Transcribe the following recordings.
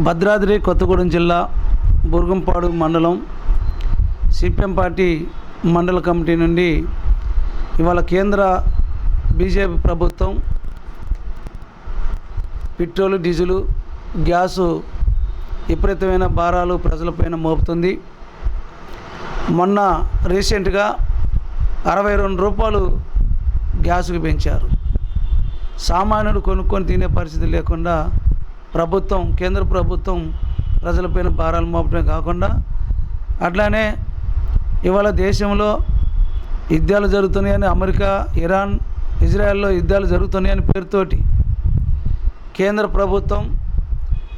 భద్రాద్రి కొత్తగూడెం జిల్లా బుర్గంపాడు మండలం CPM party మండల కమిటీ నుండి ఇవాళ కేంద్ర బీజేపీ ప్రభుత్వం పెట్రోలు, డీజిలు, గ్యాసు విపరీతమైన భారాలు ప్రజలపైన మోపుతుంది. మొన్న రీసెంట్గా 62 రూపాయలు గ్యాసుకు పెంచారు. సామాన్యుడు కొనుక్కొని తినే పరిస్థితి లేకుండా కేంద్ర ప్రభుత్వం ప్రజలపైన భారాలు మోపడమే కాకుండా అట్లానే ఇవాళ దేశంలో యుద్ధాలు జరుగుతున్నాయని, అమెరికా, ఇరాన్, ఇజ్రాయెల్లో యుద్ధాలు జరుగుతున్నాయని పేరుతోటి కేంద్ర ప్రభుత్వం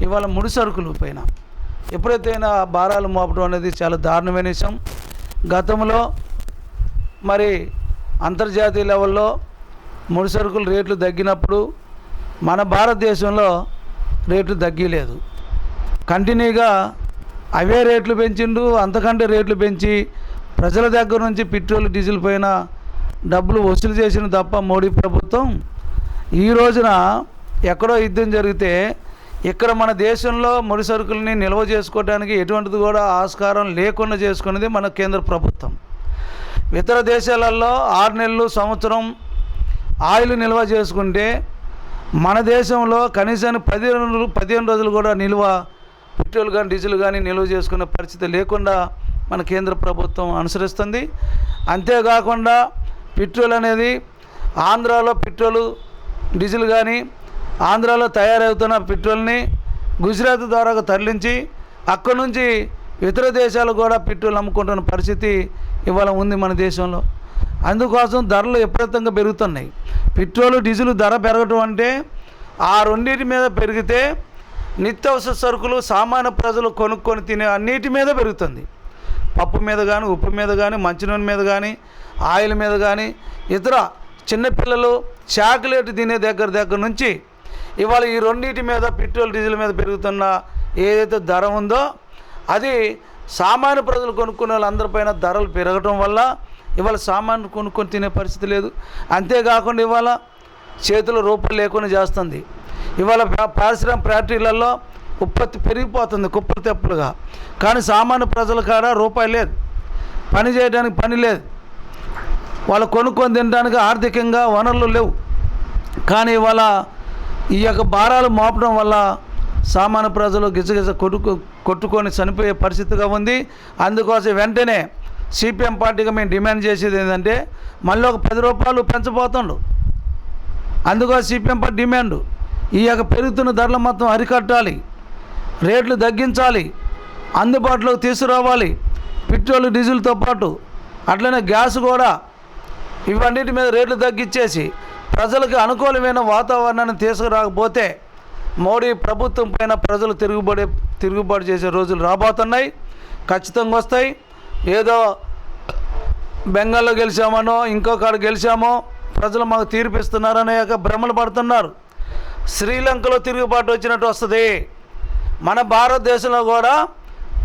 ఇవాళ ముడి సరుకుల పైన ఎప్పుడైనా భారాలు మోపడం అనేది చాలా దారుణమైన విషయం. గతంలో మరి అంతర్జాతీయ లెవెల్లో ముడి సరుకుల రేట్లు తగ్గినప్పుడు మన భారతదేశంలో రేట్లు తగ్గలేదు. కంటిన్యూగా అవే రేట్లు పెంచిండు, అంతకంటే రేట్లు పెంచి ప్రజల దగ్గర నుంచి పెట్రోల్, డీజిల్ పైన డబ్బులు వసూలు చేసిన తప్ప మోడీ ప్రభుత్వం ఈ రోజున ఎక్కడో యుద్ధం జరిగితే ఇక్కడ మన దేశంలో ముడి సరుకుల్ని నిల్వ చేసుకోవడానికి ఎటువంటిది కూడా ఆస్కారం లేకుండా చేసుకున్నది మన కేంద్ర ప్రభుత్వం. ఇతర దేశాలలో 6 నెలలు, సంవత్సరం ఆయిల్ నిల్వ చేసుకుంటే మన దేశంలో కనీసానికి 15 రోజులు కూడా పెట్రోల్ కానీ డీజిల్ కానీ నిల్వ చేసుకునే పరిస్థితి లేకుండా మన కేంద్ర ప్రభుత్వం అనుసరిస్తుంది. అంతేకాకుండా పెట్రోల్ అనేది ఆంధ్రాలో పెట్రోలు, డీజిల్ కానీ ఆంధ్రాలో తయారవుతున్న పెట్రోల్ని గుజరాత్ ద్వారా తరలించి అక్కడి నుంచి ఇతర దేశాలు కూడా పెట్రోల్ అమ్ముకుంటున్న పరిస్థితి ఇవాళ ఉంది మన దేశంలో. అందుకోసం ధరలు విపరీతంగా పెరుగుతున్నాయి. పెట్రోలు, డీజిల్ ధర పెరగటం అంటే ఆ రెండింటి మీద పెరిగితే నిత్యావసర సరుకులు సామాన్య ప్రజలు కొనుక్కొని తినే అన్నిటి మీద పెరుగుతుంది. పప్పు మీద కానీ, ఉప్పు మీద కానీ, మంచినూనె మీద కానీ, ఆయిల్ మీద కానీ, ఇతర చిన్నపిల్లలు చాక్లెట్ తినే దగ్గర నుంచి ఇవాళ ఈ రెండింటి మీద పెట్రోల్, డీజిల్ మీద పెరుగుతున్న ఏదైతే ధర ఉందో అది సామాన్య ప్రజలు కొనుక్కునే వాళ్ళందరిపైన ధరలు పెరగటం వల్ల ఇవాళ సామాన్యులు కొనుక్కొని తినే పరిస్థితి లేదు. అంతేకాకుండా ఇవాళ చేతుల రూపాయలు లేకుండా చేస్తుంది. ఇవాళ పారిశ్రామిక ఫ్యాక్టరీలలో ఉత్పత్తి పెరిగిపోతుంది కుప్పలు తెప్పులుగా. కానీ సామాన్య ప్రజల కాడ రూపాయి లేదు, పని చేయడానికి పని లేదు, వాళ్ళు కొనుక్కొని తినడానికి ఆర్థికంగా వనరులు లేవు. కానీ ఇవాళ ఈ యొక్క భారాలు మోపడం వల్ల సామాన్య ప్రజలు గిజగిజ కొట్టుకొని చనిపోయే పరిస్థితిగా ఉంది. అందుకోసం వెంటనే సిపిఎం పార్టీగా మేము డిమాండ్ చేసేది ఏంటంటే మళ్ళీ ఒక 10 రూపాయలు పెంచబోతుండు. అందుకోసం సిపిఎం పార్టీ డిమాండ్ ఈ యొక్క పెరుగుతున్న ధరలు మొత్తం అరికట్టాలి, రేట్లు తగ్గించాలి, అందుబాటులోకి తీసుకురావాలి. పెట్రోల్, డీజిల్తో పాటు అట్లనే గ్యాస్ కూడా ఇవన్నిటి మీద రేట్లు తగ్గించేసి ప్రజలకు అనుకూలమైన వాతావరణాన్ని తీసుకురాకపోతే మోడీ ప్రభుత్వం పైన ప్రజలు తిరుగుబాటు చేసే రోజులు రాబోతున్నాయి, ఖచ్చితంగా వస్తాయి. ఏదో బెంగాల్లో గెలిచామనో ఇంకో కాడ గెలిచామో ప్రజలు మాకు తీర్పిస్తున్నారనే యొక్క భ్రమలు పడుతున్నారు. శ్రీలంకలో తిరుగుబాటు వచ్చినట్టు వస్తుంది. మన భారతదేశంలో కూడా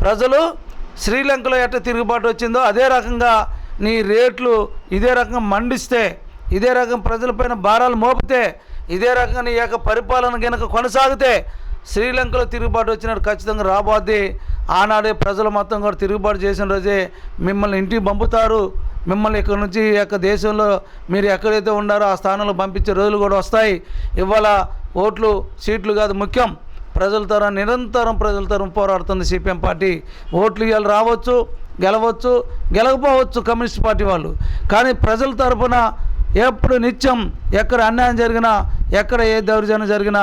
ప్రజలు శ్రీలంకలో ఎట్ట తిరుగుబాటు వచ్చిందో అదే రకంగా నీ రేట్లు ఇదే రకంగా మండిస్తే, ఇదే రకం ప్రజలపైన భారాలు మోపితే, ఇదే రకంగా నీ యొక్క పరిపాలన కనుక కొనసాగితే శ్రీలంకలో తిరుగుబాటు వచ్చినట్టు ఖచ్చితంగా రాబోద్ది. ఆనాడే ప్రజలు మొత్తం కూడా తిరుగుబాటు చేసిన రోజే మిమ్మల్ని ఇంటికి పంపుతారు. మిమ్మల్ని ఇక్కడ నుంచి ఈ యొక్క దేశంలో మీరు ఎక్కడైతే ఉన్నారో ఆ స్థానంలో పంపించే రోజులు కూడా వస్తాయి. ఇవాళ ఓట్లు, సీట్లు కాదు ముఖ్యం, ప్రజల తరం నిరంతరం ప్రజల తరం పోరాడుతుంది సిపిఎం పార్టీ. ఓట్లు ఇవాళ రావచ్చు, గెలవచ్చు, గెలకపోవచ్చు కమ్యూనిస్ట్ పార్టీ వాళ్ళు. కానీ ప్రజల తరపున ఎప్పుడు నిత్యం ఎక్కడ అన్యాయం జరిగినా, ఎక్కడ ఏ దౌర్జన్యం జరిగినా,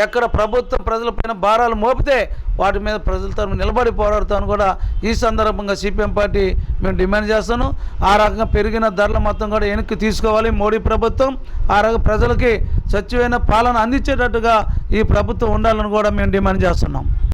ఎక్కడ ప్రభుత్వం ప్రజలపైన భారాలు మోపితే వాటి మీద ప్రజల తరపున నిలబడి పోరాడుతాను కూడా ఈ సందర్భంగా సిపిఎం పార్టీ మేము డిమాండ్ చేస్తాను. ఆ రకంగా పెరిగిన ధరలు మొత్తం కూడా వెనక్కి తీసుకోవాలి మోడీ ప్రభుత్వం. ఆ రకంగా ప్రజలకి స్వచ్ఛమైన పాలన అందించేటట్టుగా ఈ ప్రభుత్వం ఉండాలని కూడా మేము డిమాండ్ చేస్తున్నాం.